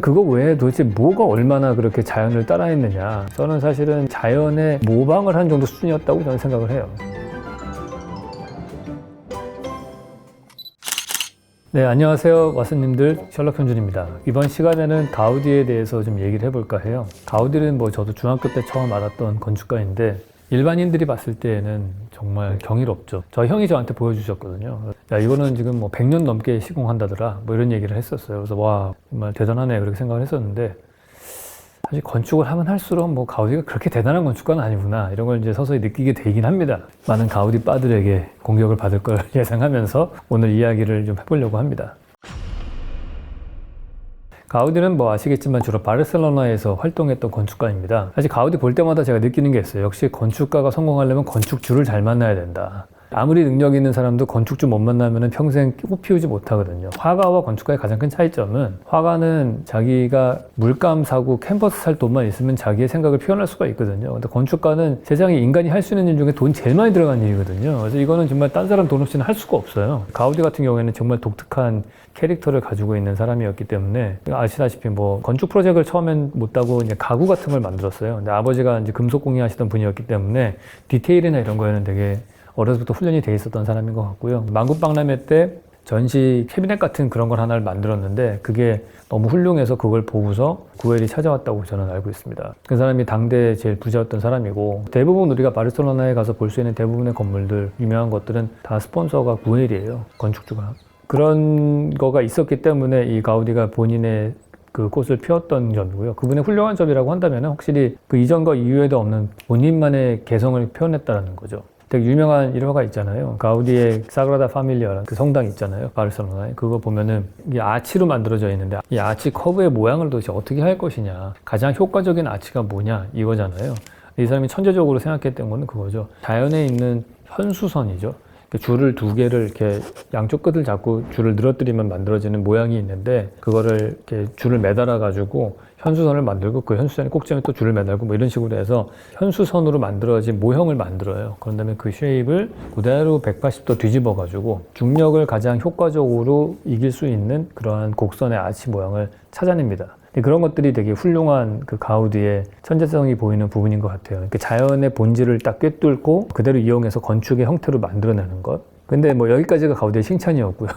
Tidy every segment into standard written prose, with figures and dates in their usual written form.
그거 외에 도대체 뭐가 얼마나 그렇게 자연을 따라했느냐. 저는 사실은 자연에 모방을 한 정도 수준이었다고 저는 생각을 해요. 네, 안녕하세요. 왓슨님들, 셜록 현준입니다. 이번 시간에는 가우디에 대해서 좀 얘기를 해볼까 해요. 가우디는 저도 중학교 때 처음 알았던 건축가인데 일반인들이 봤을 때에는 정말 경이롭죠. 저 형이 저한테 보여주셨거든요. 야, 이거는 지금 100년 넘게 시공한다더라. 이런 얘기를 했었어요. 그래서 와, 정말 대단하네. 그렇게 생각을 했었는데 사실 건축을 하면 할수록 가우디가 그렇게 대단한 건축가는 아니구나. 이런 걸 이제 서서히 느끼게 되긴 합니다. 많은 가우디 빠들에게 공격을 받을 걸 예상하면서 오늘 이야기를 좀 해보려고 합니다. 가우디는 아시겠지만 주로 바르셀로나에서 활동했던 건축가입니다. 사실 가우디 볼 때마다 제가 느끼는 게 있어요. 역시 건축가가 성공하려면 건축주를 잘 만나야 된다. 아무리 능력 있는 사람도 건축주 못 만나면 평생 꽃 피우지 못하거든요. 화가와 건축가의 가장 큰 차이점은 화가는 자기가 물감 사고 캔버스 살 돈만 있으면 자기의 생각을 표현할 수가 있거든요. 근데 건축가는 세상에 인간이 할 수 있는 일 중에 돈이 제일 많이 들어간 일이거든요. 그래서 이거는 정말 딴 사람 돈 없이는 할 수가 없어요. 가우디 같은 경우에는 정말 독특한 캐릭터를 가지고 있는 사람이었기 때문에 아시다시피 건축 프로젝트를 처음엔 못하고 이제 가구 같은 걸 만들었어요. 근데 아버지가 이제 금속 공예 하시던 분이었기 때문에 디테일이나 이런 거에는 되게 어려서부터 훈련이 돼 있었던 사람인 것 같고요. 만국박람회 때 전시 캐비넷 같은 그런 걸 하나를 만들었는데 그게 너무 훌륭해서 그걸 보고서 구엘이 찾아왔다고 저는 알고 있습니다. 그 사람이 당대 제일 부자였던 사람이고 대부분 우리가 바르셀로나에 가서 볼 수 있는 대부분의 건물들, 유명한 것들은 다 스폰서가 구엘이에요. 건축주가. 그런 거가 있었기 때문에 이 가우디가 본인의 그 꽃을 피웠던 점이고요. 그분의 훌륭한 점이라고 한다면 확실히 그 이전과 이후에도 없는 본인만의 개성을 표현했다는 거죠. 되게 유명한 일화가 있잖아요. 가우디의 사그라다 파밀리아라는 그 성당 있잖아요. 바르셀로나에. 그거 보면은 이게 아치로 만들어져 있는데 이 아치 커브의 모양을 도대체 어떻게 할 것이냐. 가장 효과적인 아치가 뭐냐 이거잖아요. 이 사람이 천재적으로 생각했던 거는 그거죠. 자연에 있는 현수선이죠. 줄을 두 개를 이렇게 양쪽 끝을 잡고 줄을 늘어뜨리면 만들어지는 모양이 있는데 그거를 이렇게 줄을 매달아 가지고 현수선을 만들고 그 현수선의 꼭지에 또 줄을 매달고 이런 식으로 해서 현수선으로 만들어진 모형을 만들어요. 그런 다음에 그 쉐입을 그대로 180도 뒤집어 가지고 중력을 가장 효과적으로 이길 수 있는 그러한 곡선의 아치 모양을 찾아냅니다. 그런 것들이 되게 훌륭한 그 가우디의 천재성이 보이는 부분인 것 같아요. 그러니까 자연의 본질을 딱 꿰뚫고 그대로 이용해서 건축의 형태로 만들어내는 것. 근데 여기까지가 가우디의 칭찬이었고요.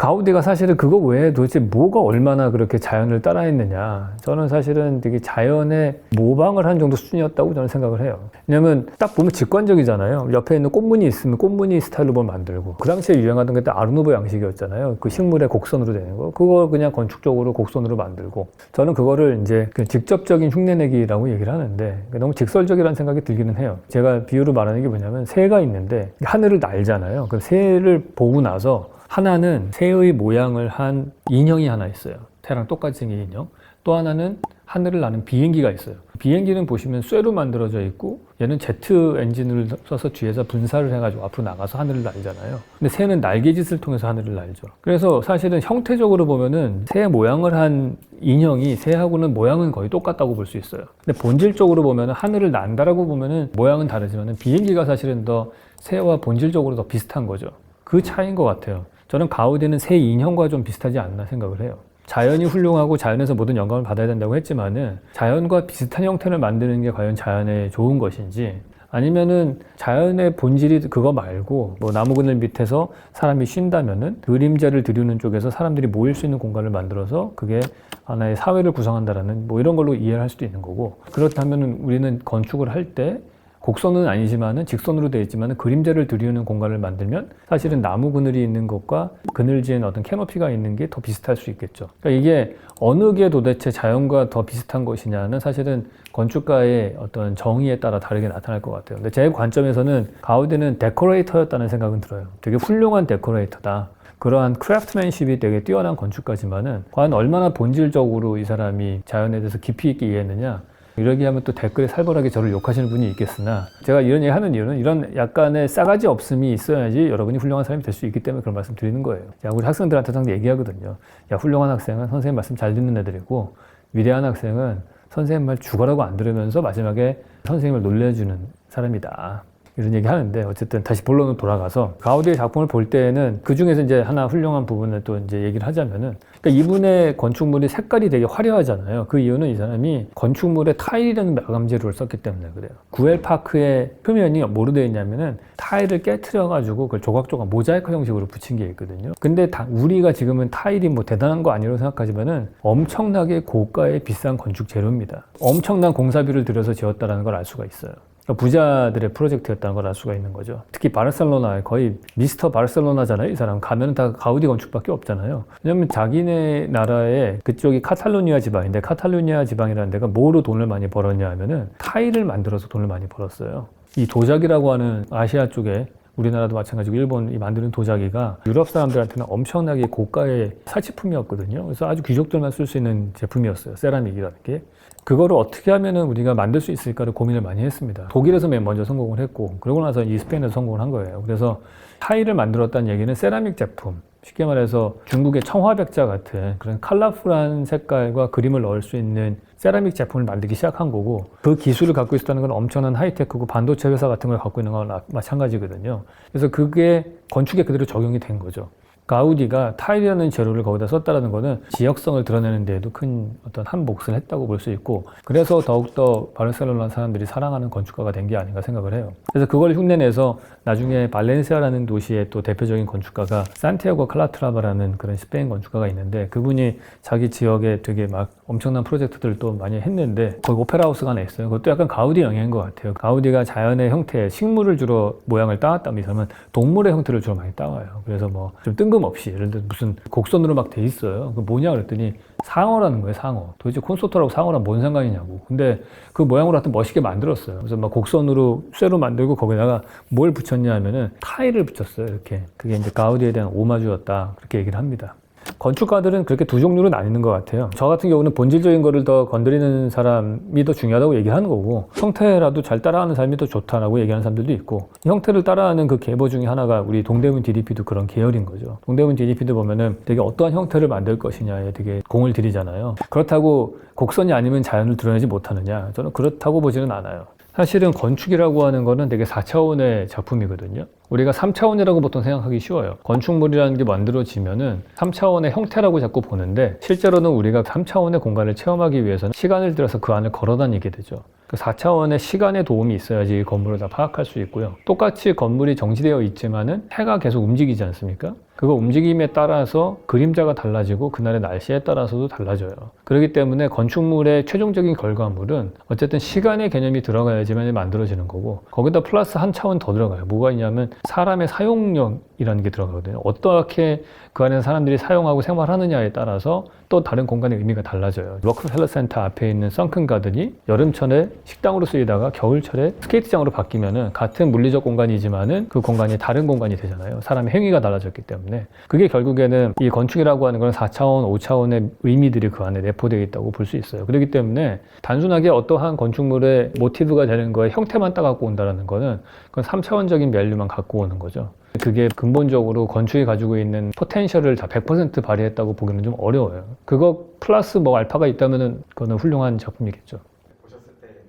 가우디가 사실은 그거 외에 도대체 뭐가 얼마나 그렇게 자연을 따라했느냐. 저는 사실은 되게 자연에 모방을 한 정도 수준이었다고 저는 생각을 해요. 왜냐면 딱 보면 직관적이잖아요. 옆에 있는 꽃무늬 있으면 꽃무늬 스타일로 만들고. 그 당시에 유행하던 게 딱 아르누보 양식이었잖아요. 그 식물의 곡선으로 되는 거. 그걸 그냥 건축적으로 곡선으로 만들고. 저는 그거를 이제 직접적인 흉내내기라고 얘기를 하는데 너무 직설적이라는 생각이 들기는 해요. 제가 비유로 말하는 게 뭐냐면 새가 있는데 하늘을 날잖아요. 그럼 새를 보고 나서 하나는 새의 모양을 한 인형이 하나 있어요. 새랑 똑같이 생긴 인형. 또 하나는 하늘을 나는 비행기가 있어요. 비행기는 보시면 쇠로 만들어져 있고 얘는 제트 엔진을 써서 뒤에서 분사를 해가지고 앞으로 나가서 하늘을 날잖아요. 근데 새는 날개짓을 통해서 하늘을 날죠. 그래서 사실은 형태적으로 보면은 새 모양을 한 인형이 새하고는 모양은 거의 똑같다고 볼 수 있어요. 근데 본질적으로 보면은 하늘을 난다라고 보면은 모양은 다르지만은 비행기가 사실은 더 새와 본질적으로 더 비슷한 거죠. 그 차이인 것 같아요. 저는 가우디는 새 인형과 좀 비슷하지 않나 생각을 해요. 자연이 훌륭하고 자연에서 모든 영감을 받아야 된다고 했지만은 자연과 비슷한 형태를 만드는 게 과연 자연에 좋은 것인지 아니면은 자연의 본질이 그거 말고 나무 그늘 밑에서 사람이 쉰다면은 그림자를 들이는 쪽에서 사람들이 모일 수 있는 공간을 만들어서 그게 하나의 사회를 구성한다라는 이런 걸로 이해를 할 수도 있는 거고 그렇다면은 우리는 건축을 할 때 곡선은 아니지만은 직선으로 되어 있지만은 그림자를 들이우는 공간을 만들면 사실은 나무 그늘이 있는 것과 그늘지엔 어떤 캐노피가 있는 게 더 비슷할 수 있겠죠. 그러니까 이게 어느 게 도대체 자연과 더 비슷한 것이냐는 사실은 건축가의 어떤 정의에 따라 다르게 나타날 것 같아요. 근데 제 관점에서는 가우디는 데코레이터였다는 생각은 들어요. 되게 훌륭한 데코레이터다. 그러한 크래프트맨십이 되게 뛰어난 건축가지만은 과연 얼마나 본질적으로 이 사람이 자연에 대해서 깊이 있게 이해했느냐. 이러기 하면 또 댓글에 살벌하게 저를 욕하시는 분이 있겠으나 제가 이런 얘기 하는 이유는 이런 약간의 싸가지 없음이 있어야지 여러분이 훌륭한 사람이 될 수 있기 때문에 그런 말씀 드리는 거예요. 우리 학생들한테도 항상 얘기하거든요. 훌륭한 학생은 선생님 말씀 잘 듣는 애들이고 위대한 학생은 선생님 말 죽어라고 안 들으면서 마지막에 선생님을 놀려주는 사람이다. 이런 얘기 하는데 어쨌든 다시 본론으로 돌아가서 가우디의 작품을 볼 때는 그 중에서 이제 하나 훌륭한 부분을 또 이제 얘기를 하자면은 그러니까 이분의 건축물이 색깔이 되게 화려하잖아요. 그 이유는 이 사람이 건축물에 타일이라는 마감 재료를 썼기 때문에 그래요. 구엘파크의 표면이 뭐로 되어 있냐면은 타일을 깨트려 가지고 그걸 조각조각 모자이크 형식으로 붙인 게 있거든요. 근데 우리가 지금은 타일이 뭐 대단한 거 아니라고 생각하지만은 엄청나게 고가의 비싼 건축 재료입니다. 엄청난 공사비를 들여서 지었다는 걸 알 수가 있어요. 부자들의 프로젝트였다는 걸 알 수가 있는 거죠. 특히 바르셀로나, 거의 미스터 바르셀로나잖아요. 이 사람 가면 다 가우디 건축밖에 없잖아요. 왜냐면 자기네 나라의 그쪽이 카탈루니아 지방인데 카탈루니아 지방이라는 데가 뭐로 돈을 많이 벌었냐 하면은 타일을 만들어서 돈을 많이 벌었어요. 이 도자기라고 하는 아시아 쪽에 우리나라도 마찬가지고 일본이 만드는 도자기가 유럽 사람들한테는 엄청나게 고가의 사치품이었거든요. 그래서 아주 귀족들만 쓸 수 있는 제품이었어요. 세라믹이라는 게. 그거를 어떻게 하면은 우리가 만들 수 있을까를 고민을 많이 했습니다. 독일에서 맨 먼저 성공을 했고, 그러고 나서 이 스페인에서 성공을 한 거예요. 그래서 타일을 만들었다는 얘기는 세라믹 제품, 쉽게 말해서 중국의 청화백자 같은 그런 컬러풀한 색깔과 그림을 넣을 수 있는 세라믹 제품을 만들기 시작한 거고, 그 기술을 갖고 있었다는 건 엄청난 하이테크고 반도체 회사 같은 걸 갖고 있는 거랑 마찬가지거든요. 그래서 그게 건축에 그대로 적용이 된 거죠. 가우디가 타일이라는 재료를 거기다 썼다는 거는 지역성을 드러내는 데에도 큰 어떤 한 몫을 했다고 볼 수 있고, 그래서 더욱더 바르셀로나 사람들이 사랑하는 건축가가 된 게 아닌가 생각을 해요. 그래서 그걸 흉내내서 나중에 발렌시아라는 도시의 또 대표적인 건축가가 산티아고 칼라트라바라는 그런 스페인 건축가가 있는데, 그분이 자기 지역에 되게 막 엄청난 프로젝트들을 또 많이 했는데 거기 오페라 하우스가 하나 있어요. 그것도 약간 가우디 영향인 것 같아요. 가우디가 자연의 형태, 식물을 주로 모양을 따왔다면 이 사람은 동물의 형태를 주로 많이 따와요. 그래서 뭐 좀 뜬금없이 예를 들어 무슨 곡선으로 막 돼 있어요. 그 뭐냐 그랬더니 상어라는 거예요. 상어. 도대체 콘서트라고 상어랑 뭔 상관이냐고. 근데 그 모양으로 하여튼 멋있게 만들었어요. 그래서 막 곡선으로 쇠로 만들고 거기다가 뭘 붙였냐 하면은 타일을 붙였어요. 이렇게. 그게 이제 가우디에 대한 오마주였다. 그렇게 얘기를 합니다. 건축가들은 그렇게 두 종류로 나뉘는 것 같아요. 저 같은 경우는 본질적인 거를 더 건드리는 사람이 더 중요하다고 얘기하는 거고, 형태라도 잘 따라하는 사람이 더 좋다라고 얘기하는 사람들도 있고, 형태를 따라하는 그 계보 중에 하나가 우리 동대문 DDP도 그런 계열인 거죠. 동대문 DDP도 보면은 되게 어떠한 형태를 만들 것이냐에 되게 공을 들이잖아요. 그렇다고 곡선이 아니면 자연을 드러내지 못하느냐? 저는 그렇다고 보지는 않아요. 사실은 건축이라고 하는 거는 되게 4차원의 작품이거든요. 우리가 3차원이라고 보통 생각하기 쉬워요. 건축물이라는 게 만들어지면은 3차원의 형태라고 자꾸 보는데, 실제로는 우리가 3차원의 공간을 체험하기 위해서는 시간을 들여서 그 안을 걸어 다니게 되죠. 그 4차원의 시간의 도움이 있어야지 건물을 다 파악할 수 있고요. 똑같이 건물이 정지되어 있지만은 해가 계속 움직이지 않습니까? 그거 움직임에 따라서 그림자가 달라지고 그날의 날씨에 따라서도 달라져요. 그렇기 때문에 건축물의 최종적인 결과물은 어쨌든 시간의 개념이 들어가야지만 만들어지는 거고, 거기다 플러스 한 차원 더 들어가요. 뭐가 있냐면 사람의 사용력이라는 게 들어가거든요. 어떻게 그 안에서 사람들이 사용하고 생활하느냐에 따라서 또 다른 공간의 의미가 달라져요. 로크펠러 센터 앞에 있는 선큰 가든이 여름철에 식당으로 쓰이다가 겨울철에 스케이트장으로 바뀌면은 같은 물리적 공간이지만은 그 공간이 다른 공간이 되잖아요. 사람의 행위가 달라졌기 때문에. 그게 결국에는 이 건축이라고 하는 건 4차원, 5차원의 의미들이 그 안에 내포되어 있다고 볼 수 있어요. 그렇기 때문에 단순하게 어떠한 건축물의 모티브가 되는 거에 형태만 따갖고 온다는 거는 그건 3차원적인 밸류만 갖고 오는 거죠. 그게 근본적으로 건축이 가지고 있는 포텐셜을 다 100% 발휘했다고 보기는 좀 어려워요. 그거 플러스 뭐 알파가 있다면은 그거는 훌륭한 작품이겠죠. 보셨을 때 느낌은?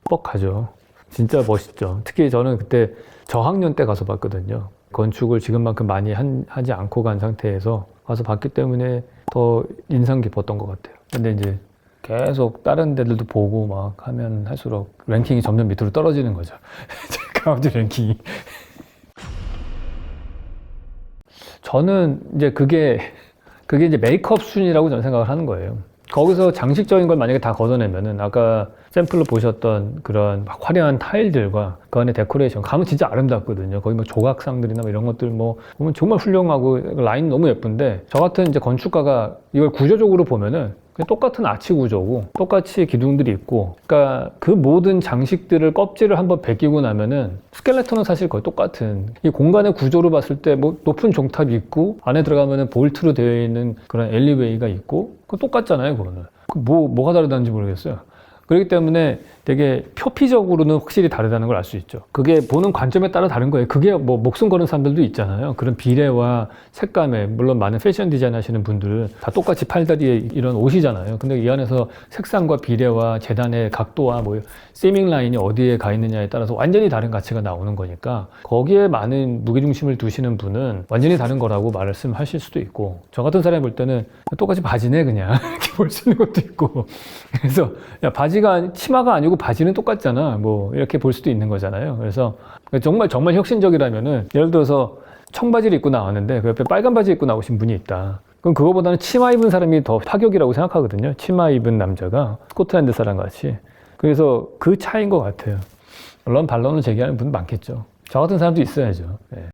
뻑하죠. 진짜 멋있죠. 특히 저는 그때 저학년 때 가서 봤거든요. 건축을 지금만큼 많이 하지 않고 간 상태에서 가서 봤기 때문에 더 인상 깊었던 것 같아요. 근데 이제 계속 다른 데들도 보고 막 하면 할수록 랭킹이 점점 밑으로 떨어지는 거죠. 가우디 랭킹이. 저는 이제 그게 이제 메이크업 수준이라고 저는 생각을 하는 거예요. 거기서 장식적인 걸 만약에 다 걷어내면은 아까 샘플로 보셨던 그런 막 화려한 타일들과 그 안에 데코레이션 가면 진짜 아름답거든요. 거기 뭐 조각상들이나 뭐 이런 것들 뭐 보면 정말 훌륭하고 라인 너무 예쁜데, 저 같은 이제 건축가가 이걸 구조적으로 보면은 그냥 똑같은 아치 구조고 똑같이 기둥들이 있고, 그러니까 그 모든 장식들을 껍질을 한번 벗기고 나면은 스켈레톤은 사실 거의 똑같은, 이 공간의 구조로 봤을 때 뭐 높은 종탑이 있고 안에 들어가면은 볼트로 되어 있는 그런 엘리웨이가 있고, 그거 똑같잖아요. 그거는 뭐가 다르다는지 모르겠어요. 그렇기 때문에 되게 표피적으로는 확실히 다르다는 걸 알 수 있죠. 그게 보는 관점에 따라 다른 거예요. 그게 뭐 목숨 거는 사람들도 있잖아요. 그런 비례와 색감에, 물론 많은 패션 디자인 하시는 분들 다 똑같이 팔다리에 이런 옷이잖아요. 근데 이 안에서 색상과 비례와 재단의 각도와 뭐 세밍 라인이 어디에 가 있느냐에 따라서 완전히 다른 가치가 나오는 거니까 거기에 많은 무게중심을 두시는 분은 완전히 다른 거라고 말씀하실 수도 있고, 저 같은 사람이 볼 때는 똑같이 바지네 그냥 이렇게 볼 수 있는 것도 있고, 그래서 야 바지가 치마가 아니고 바지는 똑같잖아 뭐 이렇게 볼 수도 있는 거잖아요. 그래서 정말 혁신적이라면은, 예를 들어서 청바지를 입고 나왔는데 그 옆에 빨간 바지 입고 나오신 분이 있다. 그럼 그거보다는 치마 입은 사람이 더 파격이라고 생각하거든요. 치마 입은 남자가 스코틀랜드 사람 같이. 그래서 그 차이인 것 같아요. 물론 반론을 제기하는 분 많겠죠. 저 같은 사람도 있어야죠. 예.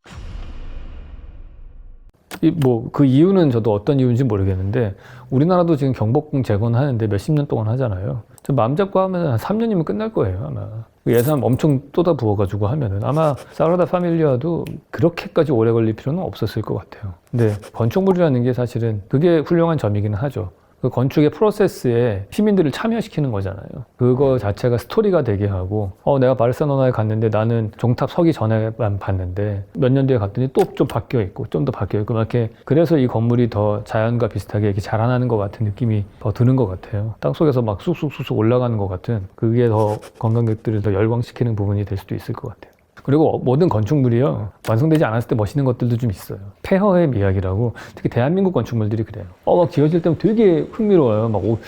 그 이유는 저도 어떤 이유인지 모르겠는데, 우리나라도 지금 경복궁 재건하는데 몇십 년 동안 하잖아요. 저 마음 잡고 하면 한 3년이면 끝날 거예요, 아마. 예산 엄청 쏟아부어가지고 하면은 아마 사그라다 파밀리아도 그렇게까지 오래 걸릴 필요는 없었을 것 같아요. 근데 건축물이라는 게 사실은 그게 훌륭한 점이기는 하죠. 그 건축의 프로세스에 시민들을 참여시키는 거잖아요. 그거 자체가 스토리가 되게 하고, 내가 바르셀로나에 갔는데 나는 종탑 서기 전에만 봤는데 몇 년 뒤에 갔더니 또 좀 바뀌어 있고 좀 더 바뀌어 있고 이렇게, 그래서 이 건물이 더 자연과 비슷하게 이렇게 자라나는 것 같은 느낌이 더 드는 것 같아요. 땅속에서 막 쑥쑥쑥쑥 올라가는 것 같은, 그게 더 관광객들을 더 열광시키는 부분이 될 수도 있을 것 같아요. 그리고 모든 건축물이요, 완성되지 않았을 때 멋있는 것들도 좀 있어요. 폐허의 미학이라고. 특히 대한민국 건축물들이 그래요. 막 지어질 때면 되게 흥미로워요.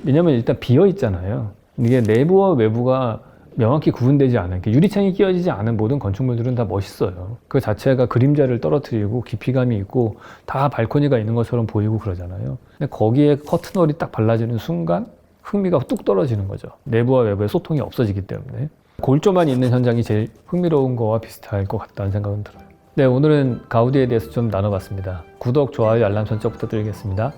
왜냐면 일단 비어 있잖아요. 이게 내부와 외부가 명확히 구분되지 않은, 유리창이 끼어지지 않은 모든 건축물들은 다 멋있어요. 그 자체가 그림자를 떨어뜨리고 깊이감이 있고 다 발코니가 있는 것처럼 보이고 그러잖아요. 근데 거기에 커튼월이 딱 발라지는 순간 흥미가 뚝 떨어지는 거죠. 내부와 외부의 소통이 없어지기 때문에. 골조만 있는 현장이 제일 흥미로운 거와 비슷할 것 같다는 생각은 들어요. 네, 오늘은 가우디에 대해서 좀 나눠봤습니다. 구독, 좋아요, 알람 설정 부탁드리겠습니다.